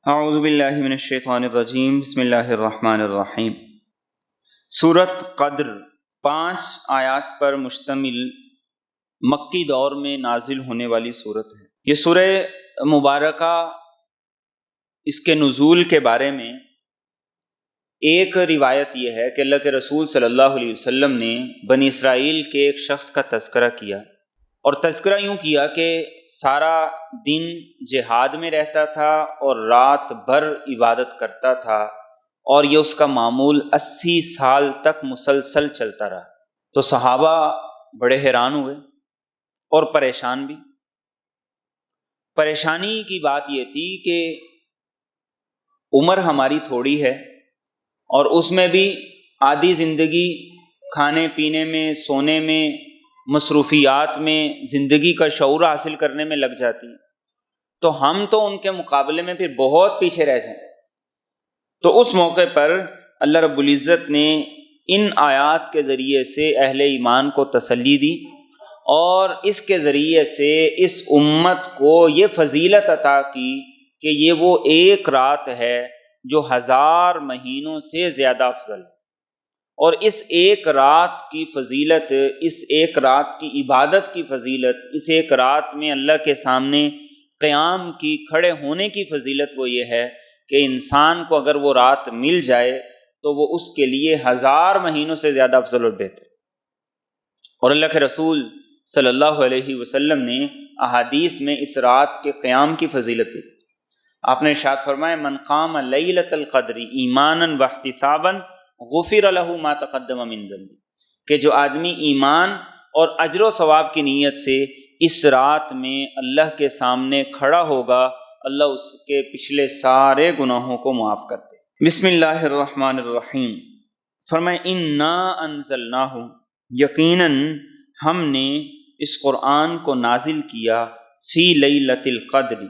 اعوذ باللہ من الشیطان الرجیم، بسم اللہ الرحمن الرحیم۔ سورۃ قدر 5 آیات پر مشتمل مکی دور میں نازل ہونے والی سورت ہے۔ یہ سورہ مبارکہ، اس کے نزول کے بارے میں ایک روایت یہ ہے کہ اللہ کے رسول صلی اللہ علیہ وسلم نے بنی اسرائیل کے ایک شخص کا تذکرہ کیا، اور تذکرہ یوں کیا کہ سارا دن جہاد میں رہتا تھا اور رات بھر عبادت کرتا تھا، اور یہ اس کا معمول 80 سال تک مسلسل چلتا رہا۔ تو صحابہ بڑے حیران ہوئے اور پریشان بھی۔ پریشانی کی بات یہ تھی کہ عمر ہماری تھوڑی ہے، اور اس میں بھی آدھی زندگی کھانے پینے میں، سونے میں، مصروفیات میں، زندگی کا شعور حاصل کرنے میں لگ جاتی ہے، تو ہم تو ان کے مقابلے میں پھر بہت پیچھے رہ جائیں۔ تو اس موقع پر اللہ رب العزت نے ان آیات کے ذریعے سے اہل ایمان کو تسلی دی، اور اس کے ذریعے سے اس امت کو یہ فضیلت عطا کی کہ یہ وہ ایک رات ہے جو 1000 مہینوں سے زیادہ افضل ہے، اور اس ایک رات کی فضیلت، اس ایک رات کی عبادت کی فضیلت، اس ایک رات میں اللہ کے سامنے قیام کی، کھڑے ہونے کی فضیلت وہ یہ ہے کہ انسان کو اگر وہ رات مل جائے تو وہ اس کے لیے 1000 مہینوں سے زیادہ افضل اور بہتر۔ اور اللہ کے رسول صلی اللہ علیہ وسلم نے احادیث میں اس رات کے قیام کی فضیلت دی۔ آپ نے ارشاد فرمایا، من قام لیلۃ القدر ایمانا واحتسابا غفر له ما تقدم من ذنبه، کہ جو آدمی ایمان اور اجر و ثواب کی نیت سے اس رات میں اللہ کے سامنے کھڑا ہوگا، اللہ اس کے پچھلے سارے گناہوں کو معاف کرتے۔ بسم اللہ الرحمن الرحیم۔ فرمائے انا انزلناہ، یقیناً ہم نے اس قرآن کو نازل کیا فی لیلۃ القدر،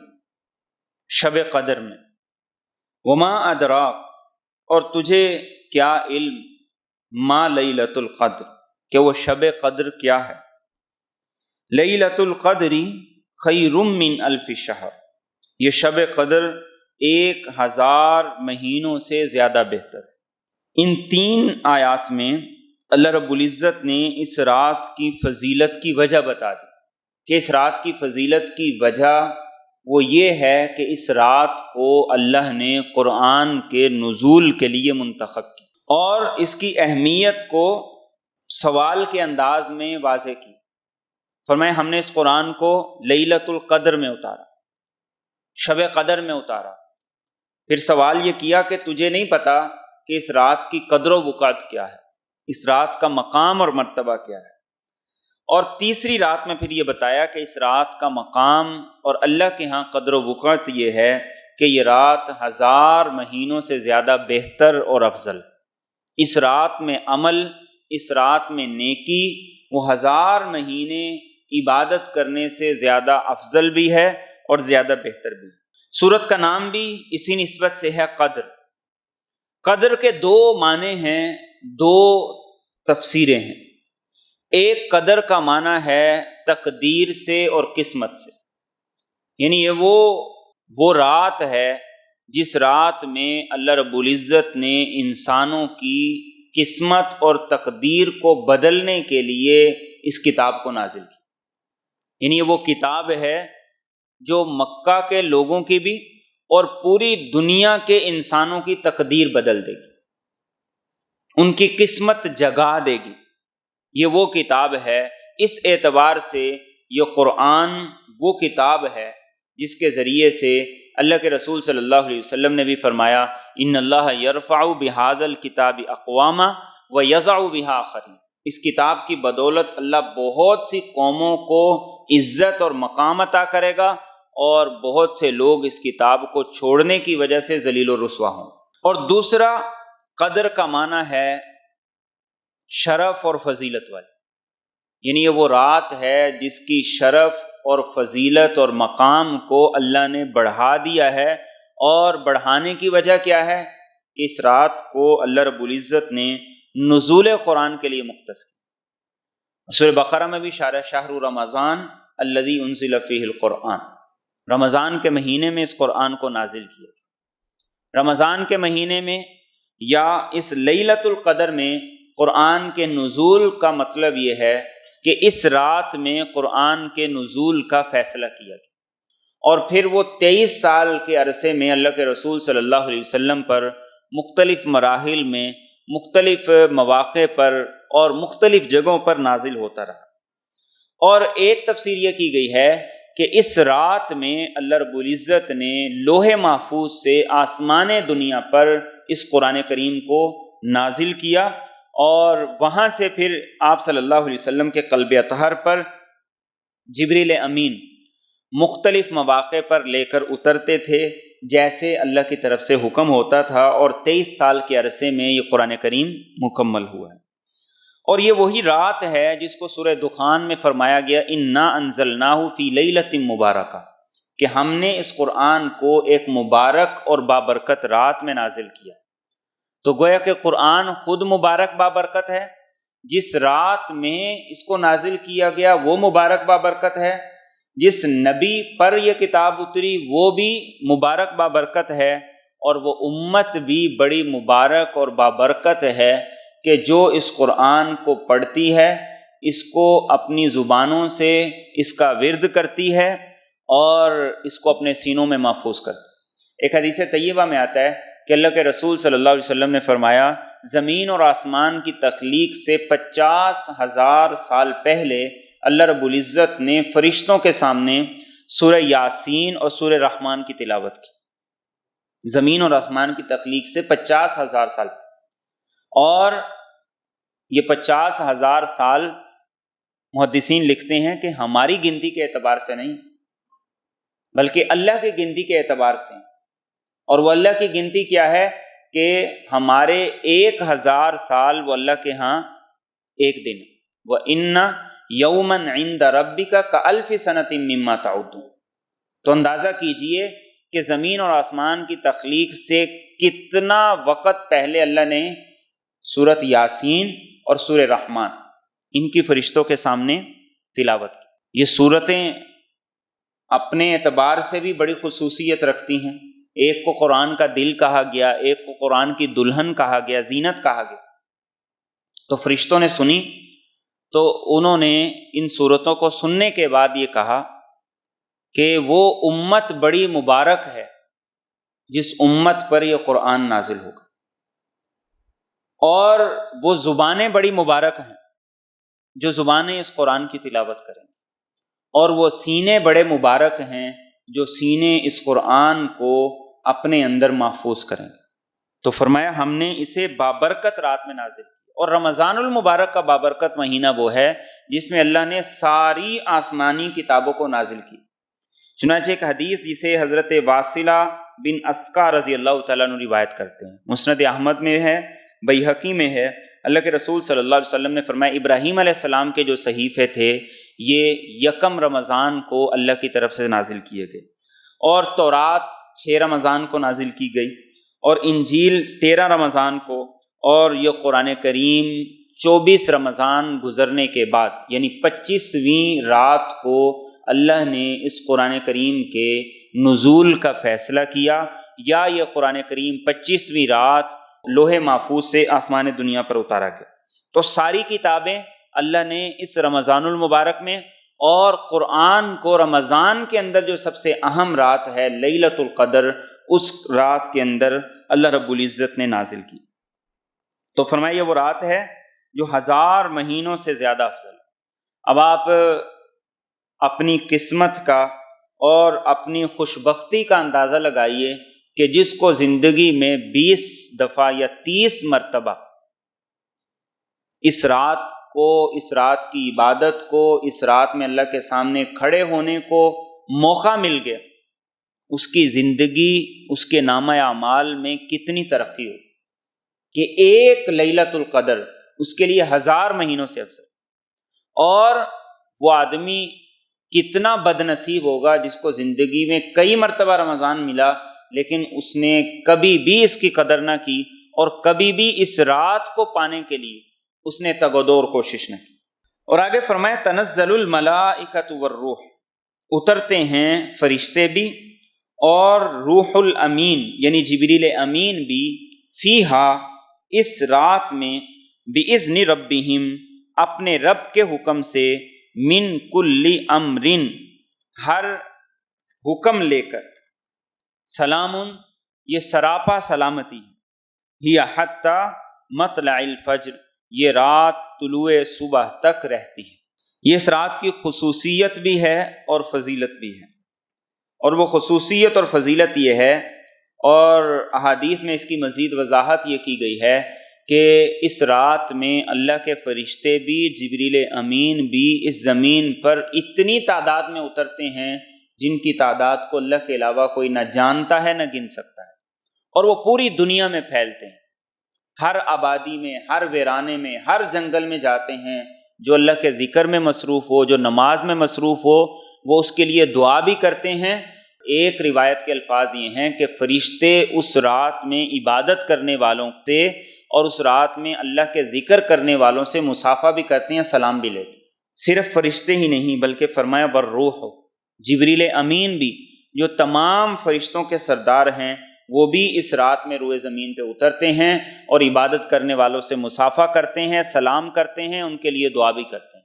شب قدر میں، وما ادراک، اور تجھے کیا علم، ما لیلۃ القدر، کہ وہ شب قدر کیا ہے۔ لیلۃ القدر خیر من الف شہر، یہ شب قدر 1000 مہینوں سے زیادہ بہتر ہے۔ ان 3 آیات میں اللہ رب العزت نے اس رات کی فضیلت کی وجہ بتا دی، کہ اس رات کی فضیلت کی وجہ وہ یہ ہے کہ اس رات کو اللہ نے قرآن کے نزول کے لیے منتخب کی، اور اس کی اہمیت کو سوال کے انداز میں واضح کی۔ فرمایا ہم نے اس قرآن کو لیلۃ القدر میں اتارا، شب قدر میں اتارا۔ پھر سوال یہ کیا کہ تجھے نہیں پتا کہ اس رات کی قدر و وقعت کیا ہے، اس رات کا مقام اور مرتبہ کیا ہے۔ اور تیسری رات میں پھر یہ بتایا کہ اس رات کا مقام اور اللہ کے ہاں قدر و وقعت یہ ہے کہ یہ رات 1000 مہینوں سے زیادہ بہتر اور افضل۔ اس رات میں عمل، اس رات میں نیکی، وہ 1000 مہینے عبادت کرنے سے زیادہ افضل بھی ہے اور زیادہ بہتر بھی۔ سورت کا نام بھی اسی نسبت سے ہے، قدر۔ قدر کے 2 معنی ہیں، 2 تفسیریں ہیں۔ ایک قدر کا معنی ہے تقدیر سے اور قسمت سے، یعنی یہ وہ رات ہے جس رات میں اللہ رب العزت نے انسانوں کی قسمت اور تقدیر کو بدلنے کے لیے اس کتاب کو نازل کی۔ یعنی یہ وہ کتاب ہے جو مکہ کے لوگوں کی بھی اور پوری دنیا کے انسانوں کی تقدیر بدل دے گی، ان کی قسمت جگا دے گی۔ یہ وہ کتاب ہے، اس اعتبار سے یہ قرآن وہ کتاب ہے جس کے ذریعے سے اللہ کے رسول صلی اللہ علیہ وسلم نے بھی فرمایا، ان اللہ یرفع بہذا الکتاب اقواما ویضع بہا آخرین، اس کتاب کی بدولت اللہ بہت سی قوموں کو عزت اور مقام عطا کرے گا، اور بہت سے لوگ اس کتاب کو چھوڑنے کی وجہ سے ذلیل و رسوا ہوں۔ اور دوسرا قدر کا معنی ہے شرف اور فضیلت والی، یعنی یہ وہ رات ہے جس کی شرف اور فضیلت اور مقام کو اللہ نے بڑھا دیا ہے، اور بڑھانے کی وجہ کیا ہے کہ اس رات کو اللہ رب العزت نے نزول قرآن کے لیے مختص کیا۔ سورہ بقرہ میں بھی شہر رمضان الذی انزل فیہ القرآن، رمضان کے مہینے میں اس قرآن کو نازل کیا۔ رمضان کے مہینے میں یا اس لیلۃ القدر میں قرآن کے نزول کا مطلب یہ ہے کہ اس رات میں قرآن کے نزول کا فیصلہ کیا گیا، اور پھر وہ 23 سال کے عرصے میں اللہ کے رسول صلی اللہ علیہ وسلم پر مختلف مراحل میں، مختلف مواقع پر اور مختلف جگہوں پر نازل ہوتا رہا۔ اور ایک تفسیر یہ کی گئی ہے کہ اس رات میں اللہ رب العزت نے لوح محفوظ سے آسمان دنیا پر اس قرآن کریم کو نازل کیا، اور وہاں سے پھر آپ صلی اللہ علیہ وسلم کے قلب اطہر پر جبریل امین مختلف مواقع پر لے کر اترتے تھے جیسے اللہ کی طرف سے حکم ہوتا تھا، اور 23 سال کے عرصے میں یہ قرآن کریم مکمل ہوا ہے۔ اور یہ وہی رات ہے جس کو سورہ دخان میں فرمایا گیا انا انزلناہ فی لیلۃ مبارکہ، کہ ہم نے اس قرآن کو ایک مبارک اور بابرکت رات میں نازل کیا۔ تو گویا کہ قرآن خود مبارک بابرکت ہے، جس رات میں اس کو نازل کیا گیا وہ مبارک بابرکت ہے، جس نبی پر یہ کتاب اتری وہ بھی مبارک بابرکت ہے، اور وہ امت بھی بڑی مبارک اور بابرکت ہے کہ جو اس قرآن کو پڑھتی ہے، اس کو اپنی زبانوں سے اس کا ورد کرتی ہے اور اس کو اپنے سینوں میں محفوظ کرتی ہے۔ ایک حدیث طیبہ میں آتا ہے کہ اللہ کے رسول صلی اللہ علیہ وسلم نے فرمایا زمین اور آسمان کی تخلیق سے 50,000 سال پہلے اللہ رب العزت نے فرشتوں کے سامنے سورہ یاسین اور سورہ رحمان کی تلاوت کی، زمین اور آسمان کی تخلیق سے 50,000 سال، اور یہ 50,000 سال محدثین لکھتے ہیں کہ ہماری گنتی کے اعتبار سے نہیں بلکہ اللہ کی گنتی کے اعتبار سے، اور وہ اللہ کی گنتی کیا ہے کہ ہمارے 1000 سال وہ اللہ کے ہاں ایک دن، وَإِنَّ یومن عند ربک کالف سنۃ مما تعدون۔ تو اندازہ کیجئے کہ زمین اور آسمان کی تخلیق سے کتنا وقت پہلے اللہ نے سورۃ یاسین اور سورہ رحمان ان کی فرشتوں کے سامنے تلاوت کی۔ یہ سورتیں اپنے اعتبار سے بھی بڑی خصوصیت رکھتی ہیں، ایک کو قرآن کا دل کہا گیا، ایک کو قرآن کی دلہن کہا گیا، زینت کہا گیا۔ تو فرشتوں نے سنی تو انہوں نے ان صورتوں کو سننے کے بعد یہ کہا کہ وہ امت بڑی مبارک ہے جس امت پر یہ قرآن نازل ہوگا، اور وہ زبانیں بڑی مبارک ہیں جو زبانیں اس قرآن کی تلاوت کریں، اور وہ سینے بڑے مبارک ہیں جو سینے اس قرآن کو اپنے اندر محفوظ کریں گے۔ تو فرمایا ہم نے اسے بابرکت رات میں نازل کیا، اور رمضان المبارک کا بابرکت مہینہ وہ ہے جس میں اللہ نے ساری آسمانی کتابوں کو نازل کی۔ چنانچہ ایک حدیث جسے حضرت واصلہ بن اسقع رضی اللہ تعالیٰ عنہ روایت کرتے ہیں، مسند احمد میں ہے، بیہقی میں ہے، اللہ کے رسول صلی اللہ علیہ وسلم نے فرمایا ابراہیم علیہ السلام کے جو صحیفے تھے یہ 1 رمضان کو اللہ کی طرف سے نازل کیے گئے، اور تورات 6 رمضان کو نازل کی گئی، اور انجیل 13 رمضان کو، اور یہ قرآن کریم 24 رمضان گزرنے کے بعد یعنی 25ویں رات کو اللہ نے اس قرآن کریم کے نزول کا فیصلہ کیا، یا یہ قرآن کریم 25ویں رات لوح محفوظ سے آسمان دنیا پر اتارا گیا۔ تو ساری کتابیں اللہ نے اس رمضان المبارک میں، اور قرآن کو رمضان کے اندر جو سب سے اہم رات ہے لیلۃ القدر، اس رات کے اندر اللہ رب العزت نے نازل کی۔ تو فرمایا یہ وہ رات ہے جو 1000 مہینوں سے زیادہ افضل ہے۔ اب آپ اپنی قسمت کا اور اپنی خوش بختی کا اندازہ لگائیے کہ جس کو زندگی میں 20 دفعہ یا 30 مرتبہ اس رات کو، اس رات کی عبادت کو، اس رات میں اللہ کے سامنے کھڑے ہونے کو موقع مل گیا، اس کی زندگی، اس کے نامہ اعمال میں کتنی ترقی ہو کہ ایک لیلۃ القدر اس کے لیے 1000 مہینوں سے افضل۔ اور وہ آدمی کتنا بد نصیب ہوگا جس کو زندگی میں کئی مرتبہ رمضان ملا لیکن اس نے کبھی بھی اس کی قدر نہ کی، اور کبھی بھی اس رات کو پانے کے لیے اس نے تگ و دو اور کوشش نہ کی۔ اور آگے فرمایا تنزل الملائکۃ والروح، اترتے ہیں فرشتے بھی اور روح الامین یعنی جبریل امین بھی فیہا اس رات میں بِإِذْنِ رَبِّهِمْ اپنے رب کے حکم سے من کل امرن ہر حکم لے کر سلام یہ سراپا سلامتی ہی حتی مطلع الفجر یہ رات طلوع صبح تک رہتی ہے. یہ اس رات کی خصوصیت بھی ہے اور فضیلت بھی ہے، اور وہ خصوصیت اور فضیلت یہ ہے، اور احادیث میں اس کی مزید وضاحت یہ کی گئی ہے کہ اس رات میں اللہ کے فرشتے بھی جبریل امین بھی اس زمین پر اتنی تعداد میں اترتے ہیں جن کی تعداد کو اللہ کے علاوہ کوئی نہ جانتا ہے نہ گن سکتا ہے، اور وہ پوری دنیا میں پھیلتے ہیں، ہر آبادی میں، ہر ویرانے میں، ہر جنگل میں جاتے ہیں. جو اللہ کے ذکر میں مصروف ہو، جو نماز میں مصروف ہو، وہ اس کے لیے دعا بھی کرتے ہیں. ایک روایت کے الفاظ یہ ہیں کہ فرشتے اس رات میں عبادت کرنے والوں سے اور اس رات میں اللہ کے ذکر کرنے والوں سے مصافحہ بھی کرتے ہیں، سلام بھی لیتے ہیں. صرف فرشتے ہی نہیں بلکہ فرمایا والروح جبریل امین بھی جو تمام فرشتوں کے سردار ہیں وہ بھی اس رات میں روئے زمین پہ اترتے ہیں اور عبادت کرنے والوں سے مصافحہ کرتے ہیں، سلام کرتے ہیں، ان کے لیے دعا بھی کرتے ہیں.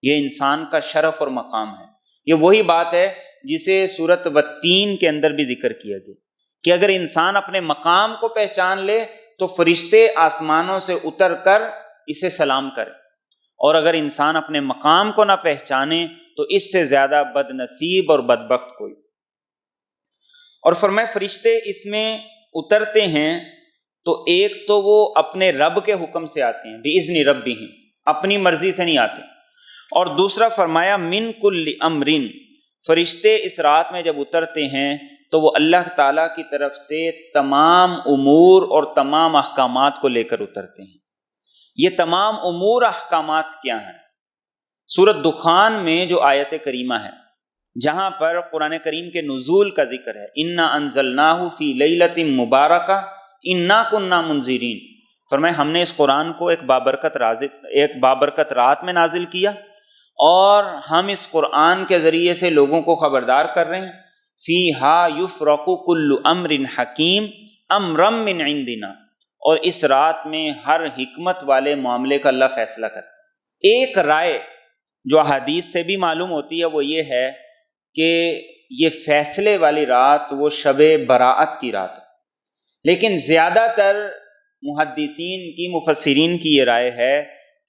یہ انسان کا شرف اور مقام ہے. یہ وہی بات ہے جسے سورۃ والتین کے اندر بھی ذکر کیا گیا کہ اگر انسان اپنے مقام کو پہچان لے تو فرشتے آسمانوں سے اتر کر اسے سلام کریں، اور اگر انسان اپنے مقام کو نہ پہچانے تو اس سے زیادہ بد نصیب اور بدبخت کوئی. اور فرمائے فرشتے اس میں اترتے ہیں تو ایک تو وہ اپنے رب کے حکم سے آتے ہیں، بِإِذْنِ رَبِّهِمْ اپنی مرضی سے نہیں آتے، اور دوسرا فرمایا من کل امرن فرشتے اس رات میں جب اترتے ہیں تو وہ اللہ تعالیٰ کی طرف سے تمام امور اور تمام احکامات کو لے کر اترتے ہیں. یہ تمام امور احکامات کیا ہیں؟ سورۃ دخان میں جو آیت کریمہ ہے جہاں پر قرآن کریم کے نزول کا ذکر ہے، اِنَّا أَنزَلْنَاهُ فِي لَيْلَةٍ مُبَارَكَةٍ إِنَّا كُنَّا مُنذِرِينَ فرمائے ہم نے اس قرآن کو ایک بابرکت رات میں نازل کیا اور ہم اس قرآن کے ذریعے سے لوگوں کو خبردار کر رہے ہیں. فِيهَا يُفْرَقُ كُلُّ أَمْرٍ حَكِيمٍ أَمْرًا مِّنْ عِنْدِنَا اور اس رات میں ہر حکمت والے معاملے کا اللہ فیصلہ کرتا ہے. ایک رائے جو احادیث سے بھی معلوم ہوتی ہے وہ یہ ہے کہ یہ فیصلے والی رات وہ شب براءت کی رات ہے، لیکن زیادہ تر محدثین کی مفسرین کی یہ رائے ہے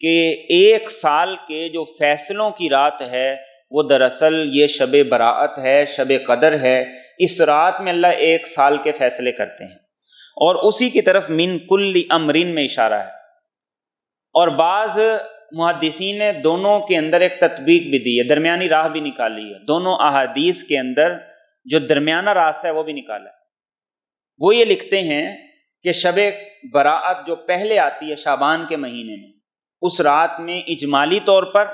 کہ ایک سال کے جو فیصلوں کی رات ہے وہ دراصل یہ شب براءت ہے، شب قدر ہے. اس رات میں اللہ ایک سال کے فیصلے کرتے ہیں، اور اسی کی طرف من کل امرن میں اشارہ ہے. اور بعض محدثین نے دونوں کے اندر ایک تطبیق بھی دی ہے، درمیانی راہ بھی نکالی ہے. دونوں احادیث کے اندر جو درمیانہ راستہ ہے وہ بھی نکالا ہے. وہ یہ لکھتے ہیں کہ شب براءت جو پہلے آتی ہے شعبان کے مہینے میں، اس رات میں اجمالی طور پر،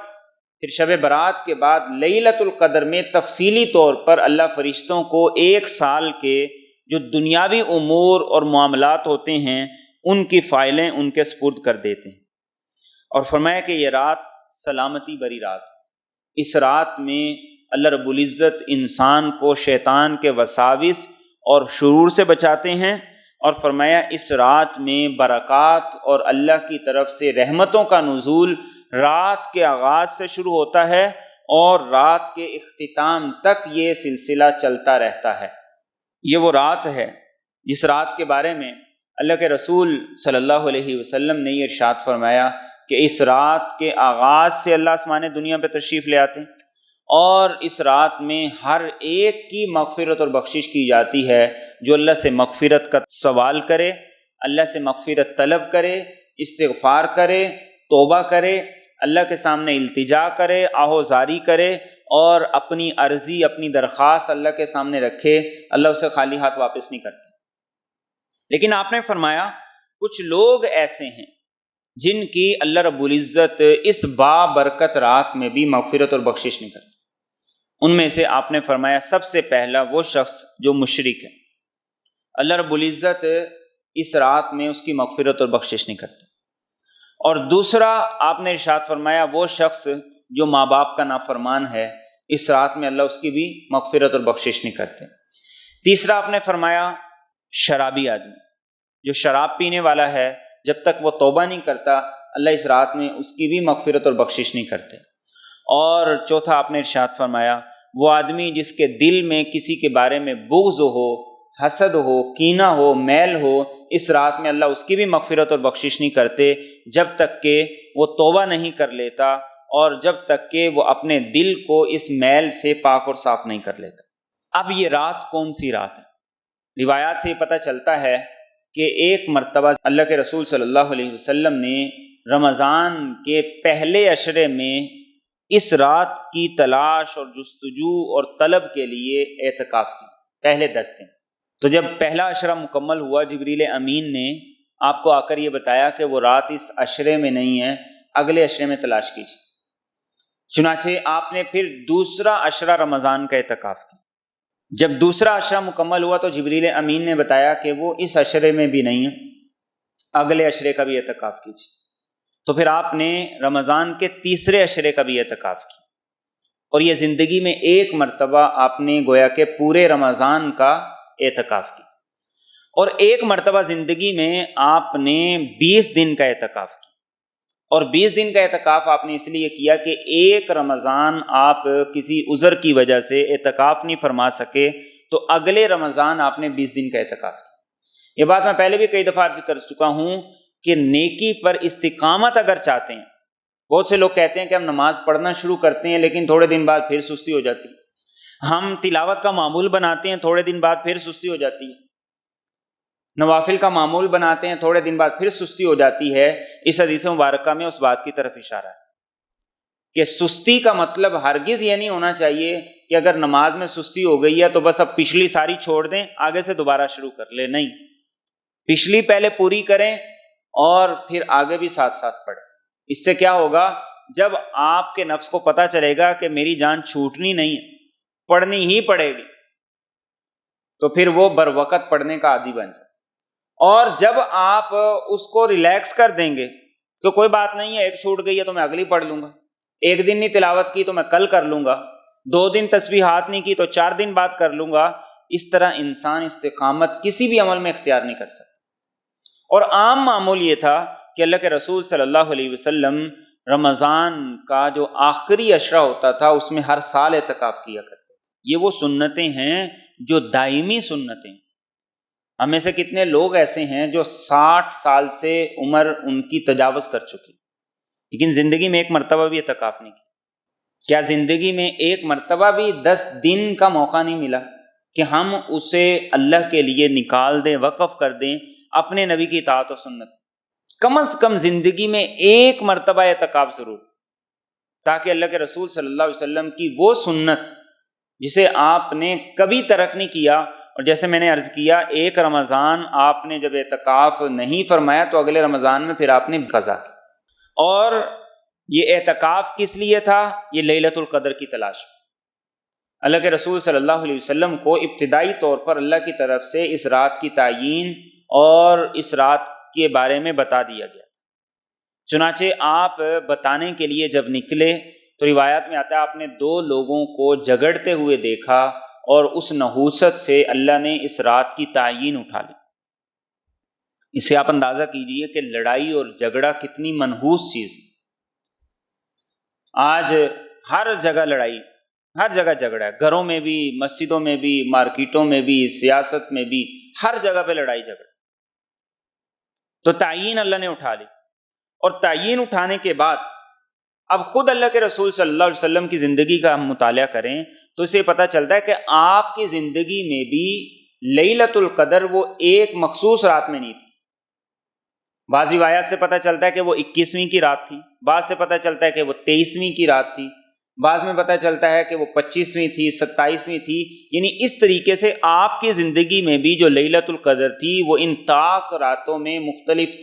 پھر شب براءت کے بعد لیلۃ القدر میں تفصیلی طور پر اللہ فرشتوں کو ایک سال کے جو دنیاوی امور اور معاملات ہوتے ہیں ان کی فائلیں ان کے سپرد کر دیتے ہیں. اور فرمایا کہ یہ رات سلامتی بری رات. اس رات میں اللہ رب العزت انسان کو شیطان کے وساوس اور شرور سے بچاتے ہیں، اور فرمایا اس رات میں برکات اور اللہ کی طرف سے رحمتوں کا نزول رات کے آغاز سے شروع ہوتا ہے اور رات کے اختتام تک یہ سلسلہ چلتا رہتا ہے. یہ وہ رات ہے جس رات کے بارے میں اللہ کے رسول صلی اللہ علیہ وسلم نے یہ ارشاد فرمایا کہ اس رات کے آغاز سے اللہ آسمان دنیا پہ تشریف لے آتے ہیں، اور اس رات میں ہر ایک کی مغفرت اور بخشش کی جاتی ہے. جو اللہ سے مغفرت کا سوال کرے، اللہ سے مغفرت طلب کرے، استغفار کرے، توبہ کرے، اللہ کے سامنے التجا کرے، آہوزاری کرے اور اپنی عرضی اپنی درخواست اللہ کے سامنے رکھے، اللہ اسے خالی ہاتھ واپس نہیں کرتے. لیکن آپ نے فرمایا کچھ لوگ ایسے ہیں جن کی اللہ رب العزت اس بابرکت رات میں بھی مغفرت اور بخشش نہیں کرتے. ان میں سے آپ نے فرمایا سب سے پہلا وہ شخص جو مشرک ہے، اللہ رب العزت اس رات میں اس کی مغفرت اور بخشش نہیں کرتے. اور دوسرا آپ نے ارشاد فرمایا وہ شخص جو ماں باپ کا نافرمان ہے، اس رات میں اللہ اس کی بھی مغفرت اور بخشش نہیں کرتے. تیسرا آپ نے فرمایا شرابی آدمی، جو شراب پینے والا ہے، جب تک وہ توبہ نہیں کرتا اللہ اس رات میں اس کی بھی مغفرت اور بخشش نہیں کرتے۔ اور چوتھا آپ نے ارشاد فرمایا وہ آدمی جس کے دل میں کسی کے بارے میں بغض ہو، حسد ہو، کینہ ہو، میل ہو، اس رات میں اللہ اس کی بھی مغفرت اور بخشش نہیں کرتے جب تک کہ وہ توبہ نہیں کر لیتا اور جب تک کہ وہ اپنے دل کو اس میل سے پاک اور صاف نہیں کر لیتا۔ اب یہ رات کون سی رات ہے؟ روایات سے یہ پتہ چلتا ہے کہ ایک مرتبہ اللہ کے رسول صلی اللہ علیہ وسلم نے رمضان کے پہلے عشرے میں اس رات کی تلاش اور جستجو اور طلب کے لیے اعتکاف کی، پہلے 10 دن۔ تو جب پہلا عشرہ مکمل ہوا، جبریل امین نے آپ کو آ کر یہ بتایا کہ وہ رات اس عشرے میں نہیں ہے، اگلے عشرے میں تلاش کیجیے۔ چنانچہ آپ نے پھر دوسرا عشرہ رمضان کا اعتکاف کیا۔ جب دوسرا عشرہ مکمل ہوا تو جبریل امین نے بتایا کہ وہ اس عشرے میں بھی نہیں ہے، اگلے عشرے کا بھی اعتکاف کیجیے۔ تو پھر آپ نے رمضان کے تیسرے عشرے کا بھی اعتکاف کیا، اور یہ زندگی میں ایک مرتبہ آپ نے گویا کہ پورے رمضان کا اعتکاف کیا، اور ایک مرتبہ زندگی میں آپ نے 20 دن کا اعتکاف کیا۔ اور 20 دن کا اعتکاف آپ نے اس لیے کیا کہ ایک رمضان آپ کسی عذر کی وجہ سے اعتکاف نہیں فرما سکے، تو اگلے رمضان آپ نے 20 دن کا اعتکاف کیا۔ یہ بات میں پہلے بھی کئی دفعہ عرض کر چکا ہوں کہ نیکی پر استقامت اگر چاہتے ہیں، بہت سے لوگ کہتے ہیں کہ ہم نماز پڑھنا شروع کرتے ہیں لیکن تھوڑے دن بعد پھر سستی ہو جاتی ہے، ہم تلاوت کا معمول بناتے ہیں، تھوڑے دن بعد پھر سستی ہو جاتی ہے، نوافل کا معمول بناتے ہیں، تھوڑے دن بعد پھر سستی ہو جاتی ہے۔ اس حدیث مبارکہ میں اس بات کی طرف اشارہ ہے کہ سستی کا مطلب ہرگز یہ نہیں ہونا چاہیے کہ اگر نماز میں سستی ہو گئی ہے تو بس اب پچھلی ساری چھوڑ دیں، آگے سے دوبارہ شروع کر لیں۔ نہیں، پچھلی پہلے پوری کریں اور پھر آگے بھی ساتھ ساتھ پڑھیں۔ اس سے کیا ہوگا؟ جب آپ کے نفس کو پتہ چلے گا کہ میری جان چھوٹنی نہیں ہے، پڑھنی ہی پڑے گی، تو پھر وہ بر وقت پڑھنے کا عادی بن جائے۔ اور جب آپ اس کو ریلیکس کر دیں گے کہ کوئی بات نہیں ہے، ایک چھوٹ گئی ہے تو میں اگلی پڑھ لوں گا، ایک دن نہیں تلاوت کی تو میں کل کر لوں گا، 2 دن تسبیحات نہیں کی تو 4 دن بعد کر لوں گا، اس طرح انسان استقامت کسی بھی عمل میں اختیار نہیں کر سکتا۔ اور عام معمول یہ تھا کہ اللہ کے رسول صلی اللہ علیہ وسلم رمضان کا جو آخری عشرہ ہوتا تھا اس میں ہر سال اعتکاف کیا کرتے تھے۔ یہ وہ سنتیں ہیں جو دائمی سنتیں۔ ہم میں سے کتنے لوگ ایسے ہیں جو 60 سال سے عمر ان کی تجاوز کر چکی، لیکن زندگی میں ایک مرتبہ بھی اعتکاف نہیں کی؟ کیا زندگی میں ایک مرتبہ بھی 10 دن کا موقع نہیں ملا کہ ہم اسے اللہ کے لیے نکال دیں، وقف کر دیں، اپنے نبی کی اطاعت و سنت؟ کم از کم زندگی میں ایک مرتبہ اعتکاف ضرور، تاکہ اللہ کے رسول صلی اللہ علیہ وسلم کی وہ سنت جسے آپ نے کبھی ترک نہیں کیا، اور جیسے میں نے عرض کیا ایک رمضان آپ نے جب اعتکاف نہیں فرمایا تو اگلے رمضان میں پھر آپ نے قضا کی۔ اور یہ اعتکاف کس لیے تھا؟ یہ لیلۃ القدر کی تلاش۔ اللہ کے رسول صلی اللہ علیہ وسلم کو ابتدائی طور پر اللہ کی طرف سے اس رات کی تعیین اور اس رات کے بارے میں بتا دیا گیا۔ چنانچہ آپ بتانے کے لیے جب نکلے تو روایات میں آتا ہے آپ نے 2 لوگوں کو جھگڑتے ہوئے دیکھا، اور اس نحوست سے اللہ نے اس رات کی تعیین اٹھا لی۔ اس سے آپ اندازہ کیجئے کہ لڑائی اور جھگڑا کتنی منحوس چیز ہے۔ آج ہر جگہ لڑائی، ہر جگہ جھگڑا ہے، گھروں میں بھی، مسجدوں میں بھی، مارکیٹوں میں بھی، سیاست میں بھی، ہر جگہ پہ لڑائی جھگڑا۔ تو تعیین اللہ نے اٹھا لی، اور تعیین اٹھانے کے بعد اب خود اللہ کے رسول صلی اللہ علیہ وسلم کی زندگی کا ہم مطالعہ کریں تو اسے پتہ چلتا ہے کہ آپ کی زندگی میں بھی لیلۃ القدر وہ ایک مخصوص رات میں نہیں تھی۔ بعض روایات سے پتہ چلتا ہے کہ وہ 21ویں کی رات تھی، بعض سے پتہ چلتا ہے کہ وہ 23ویں کی رات تھی، بعض میں پتہ چلتا ہے کہ وہ 25ویں تھی، 27ویں تھی۔ یعنی اس طریقے سے آپ کی زندگی میں بھی جو لیلۃ القدر تھی وہ ان طاق راتوں میں مختلف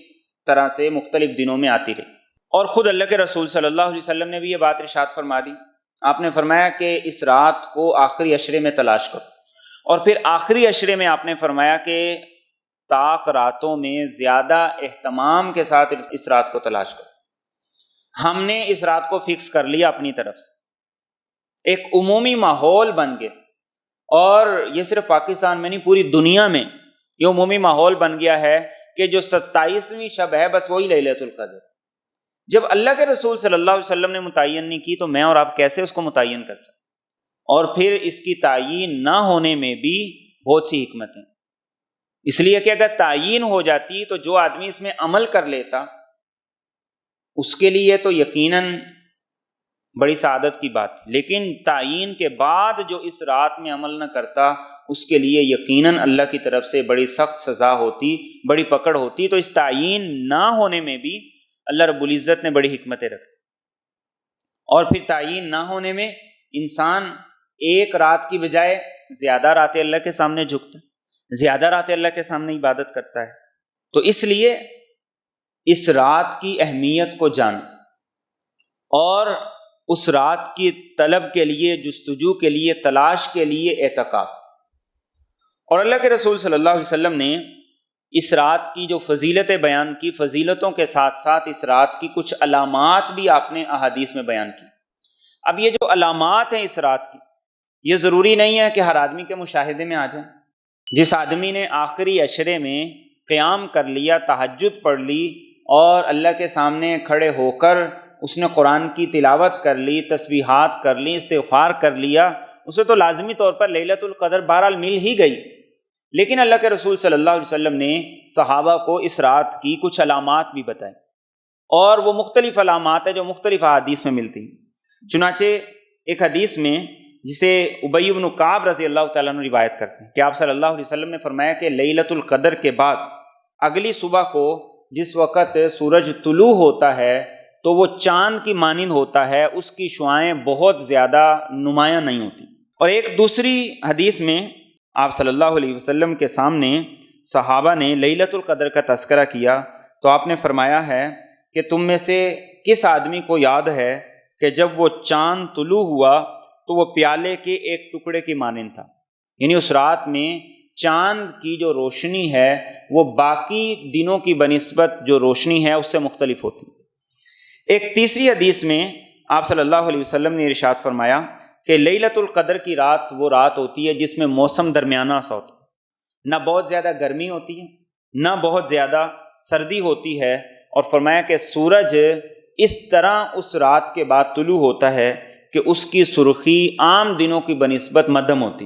طرح سے مختلف دنوں میں آتی رہی۔ اور خود اللہ کے رسول صلی اللہ علیہ وسلم نے بھی یہ بات ارشاد فرما دی۔ آپ نے فرمایا کہ اس رات کو آخری عشرے میں تلاش کرو، اور پھر آخری عشرے میں آپ نے فرمایا کہ طاق راتوں میں زیادہ اہتمام کے ساتھ اس رات کو تلاش کرو۔ ہم نے اس رات کو فکس کر لیا اپنی طرف سے، ایک عمومی ماحول بن گیا، اور یہ صرف پاکستان میں نہیں، پوری دنیا میں یہ عمومی ماحول بن گیا ہے کہ جو 27ویں شب ہے بس وہی لیلۃ القدر۔ جب اللہ کے رسول صلی اللہ علیہ وسلم نے متعین نہیں کی تو میں اور آپ کیسے اس کو متعین کر سکتے؟ اور پھر اس کی تعیین نہ ہونے میں بھی بہت سی حکمتیں، اس لیے کہ اگر تعیین ہو جاتی تو جو آدمی اس میں عمل کر لیتا اس کے لیے تو یقیناً بڑی سعادت کی بات، لیکن تعیین کے بعد جو اس رات میں عمل نہ کرتا اس کے لیے یقیناً اللہ کی طرف سے بڑی سخت سزا ہوتی، بڑی پکڑ ہوتی۔ تو اس تعیین نہ ہونے میں بھی اللہ رب العزت نے بڑی حکمتیں رکھی، اور پھر تعیین نہ ہونے میں انسان ایک رات کی بجائے زیادہ راتیں اللہ کے سامنے جھکتا ہے، زیادہ راتیں اللہ کے سامنے عبادت کرتا ہے۔ تو اس لیے اس رات کی اہمیت کو جان اور اس رات کی طلب کے لیے، جستجو کے لیے، تلاش کے لیے اعتکاف۔ اور اللہ کے رسول صلی اللہ علیہ وسلم نے اس رات کی جو فضیلتیں بیان کی، فضیلتوں کے ساتھ ساتھ اس رات کی کچھ علامات بھی آپ نے احادیث میں بیان کی۔ اب یہ جو علامات ہیں اس رات کی، یہ ضروری نہیں ہے کہ ہر آدمی کے مشاہدے میں آ جائیں۔ جس آدمی نے آخری عشرے میں قیام کر لیا، تہجد پڑھ لی اور اللہ کے سامنے کھڑے ہو کر اس نے قرآن کی تلاوت کر لی، تسبیحات کر لی، استغفار کر لیا، اسے تو لازمی طور پر لیلۃ القدر بہرحال مل ہی گئی۔ لیکن اللہ کے رسول صلی اللہ علیہ وسلم نے صحابہ کو اس رات کی کچھ علامات بھی بتائیں، اور وہ مختلف علامات ہیں جو مختلف احادیث میں ملتی ہیں۔ چنانچہ ایک حدیث میں جسے ابی بن کعب رضی اللہ تعالیٰ عنہ روایت کرتے ہیں کہ آپ صلی اللہ علیہ وسلم نے فرمایا کہ لیلۃ القدر کے بعد اگلی صبح کو جس وقت سورج طلوع ہوتا ہے تو وہ چاند کی مانند ہوتا ہے، اس کی شعاعیں بہت زیادہ نمایاں نہیں ہوتی۔ اور ایک دوسری حدیث میں آپ صلی اللہ علیہ وسلم کے سامنے صحابہ نے لیلۃ القدر کا تذکرہ کیا تو آپ نے فرمایا ہے کہ تم میں سے کس آدمی کو یاد ہے کہ جب وہ چاند طلوع ہوا تو وہ پیالے کے ایک ٹکڑے کی مانند تھا، یعنی اس رات میں چاند کی جو روشنی ہے وہ باقی دنوں کی بنسبت جو روشنی ہے اس سے مختلف ہوتی۔ ایک تیسری حدیث میں آپ صلی اللہ علیہ وسلم نے ارشاد فرمایا کہ لیلۃ القدر کی رات وہ رات ہوتی ہے جس میں موسم درمیانہ سا ہوتا ہے، نہ بہت زیادہ گرمی ہوتی ہے نہ بہت زیادہ سردی ہوتی ہے، اور فرمایا کہ سورج اس طرح اس رات کے بعد طلوع ہوتا ہے کہ اس کی سرخی عام دنوں کی بنسبت مدھم ہوتی۔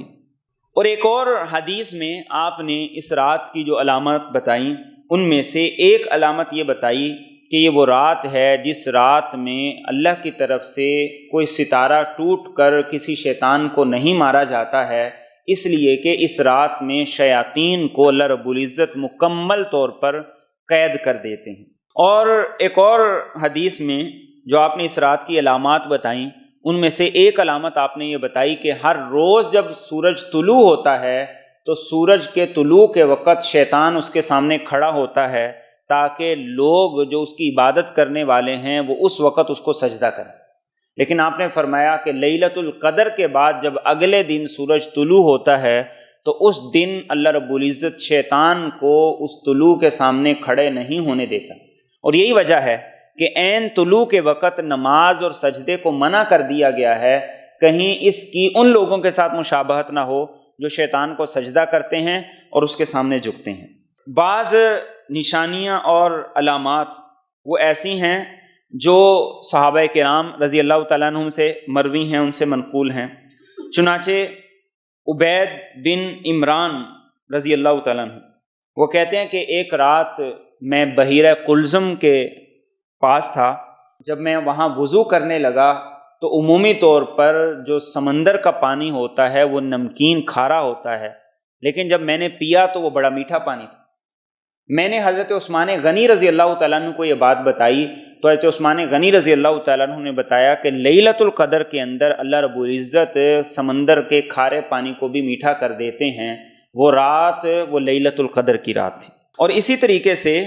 اور ایک اور حدیث میں آپ نے اس رات کی جو علامت بتائیں ان میں سے ایک علامت یہ بتائی کہ یہ وہ رات ہے جس رات میں اللہ کی طرف سے کوئی ستارہ ٹوٹ کر کسی شیطان کو نہیں مارا جاتا ہے، اس لیے کہ اس رات میں شیاطین کو اللہ رب العزت مکمل طور پر قید کر دیتے ہیں۔ اور ایک اور حدیث میں جو آپ نے اس رات کی علامات بتائیں ان میں سے ایک علامت آپ نے یہ بتائی کہ ہر روز جب سورج طلوع ہوتا ہے تو سورج کے طلوع کے وقت شیطان اس کے سامنے کھڑا ہوتا ہے تاکہ لوگ جو اس کی عبادت کرنے والے ہیں وہ اس وقت اس کو سجدہ کریں۔ لیکن آپ نے فرمایا کہ لیلۃ القدر کے بعد جب اگلے دن سورج طلوع ہوتا ہے تو اس دن اللہ رب العزت شیطان کو اس طلوع کے سامنے کھڑے نہیں ہونے دیتا، اور یہی وجہ ہے کہ عین طلوع کے وقت نماز اور سجدے کو منع کر دیا گیا ہے، کہیں اس کی ان لوگوں کے ساتھ مشابہت نہ ہو جو شیطان کو سجدہ کرتے ہیں اور اس کے سامنے جھکتے ہیں۔ بعض نشانیاں اور علامات وہ ایسی ہیں جو صحابہ کرام رضی اللہ تعالیٰ عنہم سے مروی ہیں، ان سے منقول ہیں۔ چنانچہ عبید بن عمران رضی اللہ تعالیٰ عنہ وہ کہتے ہیں کہ ایک رات میں بحیرہ قلزم کے پاس تھا، جب میں وہاں وضو کرنے لگا تو عمومی طور پر جو سمندر کا پانی ہوتا ہے وہ نمکین کھارا ہوتا ہے، لیکن جب میں نے پیا تو وہ بڑا میٹھا پانی تھا۔ میں نے حضرت عثمان غنی رضی اللہ تعالیٰ عنہ کو یہ بات بتائی تو حضرت عثمان غنی رضی اللہ تعالیٰ عنہ نے بتایا کہ لیلۃ القدر کے اندر اللہ رب العزت سمندر کے کھارے پانی کو بھی میٹھا کر دیتے ہیں، وہ رات وہ لیلۃ القدر کی رات تھی۔ اور اسی طریقے سے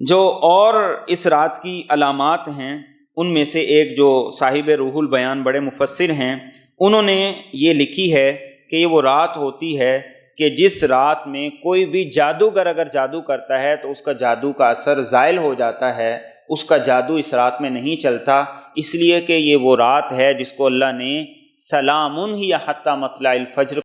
جو اور اس رات کی علامات ہیں ان میں سے ایک جو صاحب روح البیان بڑے مفسر ہیں انہوں نے یہ لکھی ہے کہ یہ وہ رات ہوتی ہے کہ جس رات میں کوئی بھی جادوگر اگر جادو کرتا ہے تو اس کا جادو کا اثر زائل ہو جاتا ہے، اس کا جادو اس رات میں نہیں چلتا، اس لیے کہ یہ وہ رات ہے جس کو اللہ نے سلام ہی حتی مطلع الفجر